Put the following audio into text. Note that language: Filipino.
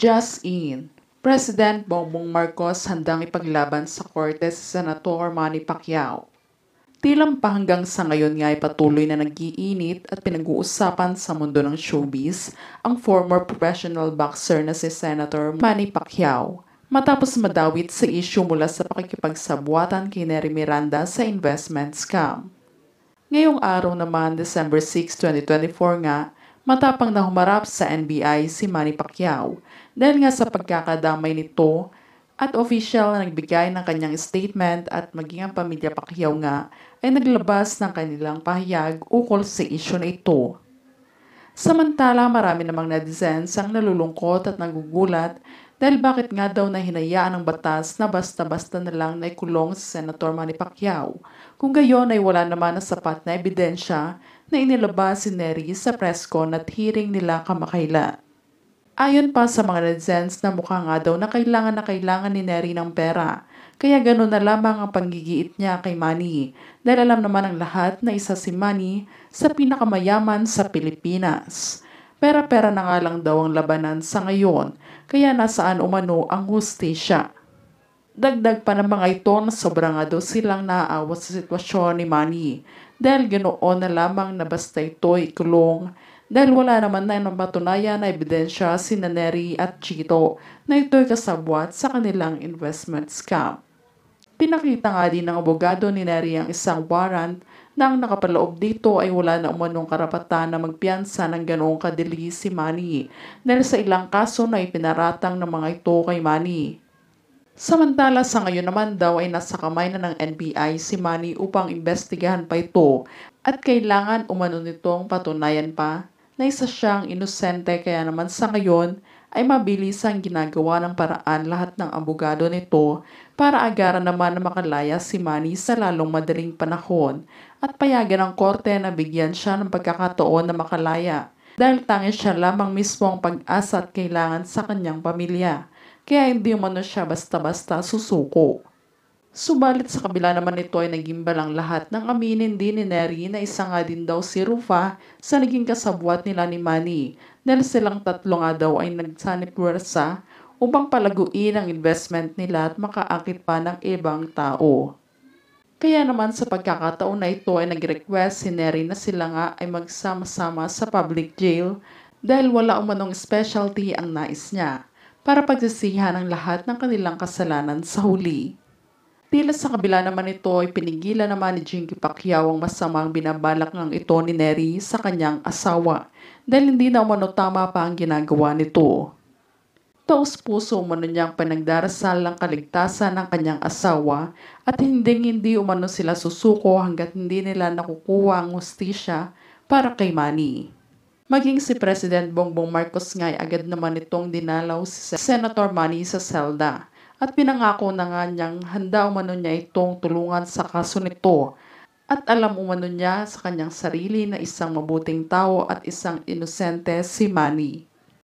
Just in, President Bongbong Marcos handang ipaglaban sa korte si Senator Manny Pacquiao. Tilang pa hanggang sa ngayon nga ay patuloy na nag-iinit at pinag-uusapan sa mundo ng showbiz ang former professional boxer na si Senator Manny Pacquiao matapos madawit sa issue mula sa pakikipagsabuatan kay Nery Miranda sa investment scam. Ngayong araw naman, December 6, 2024 nga, matapang na humarap sa NBI si Manny Pacquiao dahil nga sa pagkakadamay nito at official na nagbigay ng kanyang statement at maging ang pamilya Pacquiao nga ay naglabas ng kanilang pahayag ukol sa issue na ito. Samantala, marami namang netizens ang nalulungkot at nagugulat dahil bakit nga daw na hinayaan ng batas na basta-basta na lang na ikulong si Senator Manny Pacquiao kung gayon ay wala naman na sapat na ebidensya na inilabas si Nery sa press con at hearing nila kamakailan. Ayon pa sa mga netizens na mukha nga daw na kailangan ni Nery ng pera, kaya gano'n na lamang ang panggigiit niya kay Manny dahil alam naman ng lahat na isa si Manny sa pinakamayaman sa Pilipinas. Pera-pera na nga lang daw ang labanan sa ngayon, kaya nasaan umano ang hustisya. Dagdag pa ng mga ito na sobrang nga daw silang naaawa sa sitwasyon ni Manny dahil ganoon na lamang na basta ito ikulong dahil wala naman na napatunayan na ebidensya si Nery at Chito na ito'y kasabwat sa kanilang investment scam. Pinakita nga din ng abogado ni Nery ang isang warrant na ang nakapaloob dito ay wala na umanong karapatan na magpiyansa ng ganoong kadili si Manny dahil sa ilang kaso na ipinaratang ng mga ito kay Manny. Samantala sa ngayon naman daw ay nasa kamay na ng NBI si Manny upang imbestigahan pa ito at kailangan umano nitong patunayan pa na isa siyang inosente kaya naman sa ngayon ay mabilis ang ginagawa ng paraan lahat ng abogado nito para agaran naman na makalaya si Manny sa lalong madaling panahon at payagan ng korte na bigyan siya ng pagkakataon na makalaya dahil tanging siya lamang mismo ang pag-asa at kailangan sa kanyang pamilya. Kaya hindi umano siya basta-basta susuko. Subalit sa kabila naman nito ay nagimbal ang lahat ng aminin din ni Nery na isa nga din daw si Rufa sa naging kasabwat nila ni Manny dahil silang tatlo nga daw ay nagsanipwersa upang palaguin ang investment nila at makaakit pa ng ibang tao. Kaya naman sa pagkakataon na ito ay nag-request si Nery na sila nga ay magsama-sama sa public jail dahil wala umanong specialty ang nais niya para pagsisihan ang lahat ng kanilang kasalanan sa huli. Tila sa kabila naman ito ay pinigilan naman ni Jinky Pacquiao ang masamang binabalak ng ito ni Nery sa kanyang asawa dahil hindi na umano tama pa ang ginagawa nito. Taos-puso umano niyang pinagdarasal ang kaligtasan ng kanyang asawa at hindi umano sila susuko hanggat hindi nila nakukuha ang hustisya para kay Manny. Maging si President Bongbong Marcos nga ay agad naman itong dinalaw si Senator Manny sa selda at pinangako na nga niyang handa umano niya itong tulungan sa kaso nito at alam umano niya sa kanyang sarili na isang mabuting tao at isang inosente si Manny.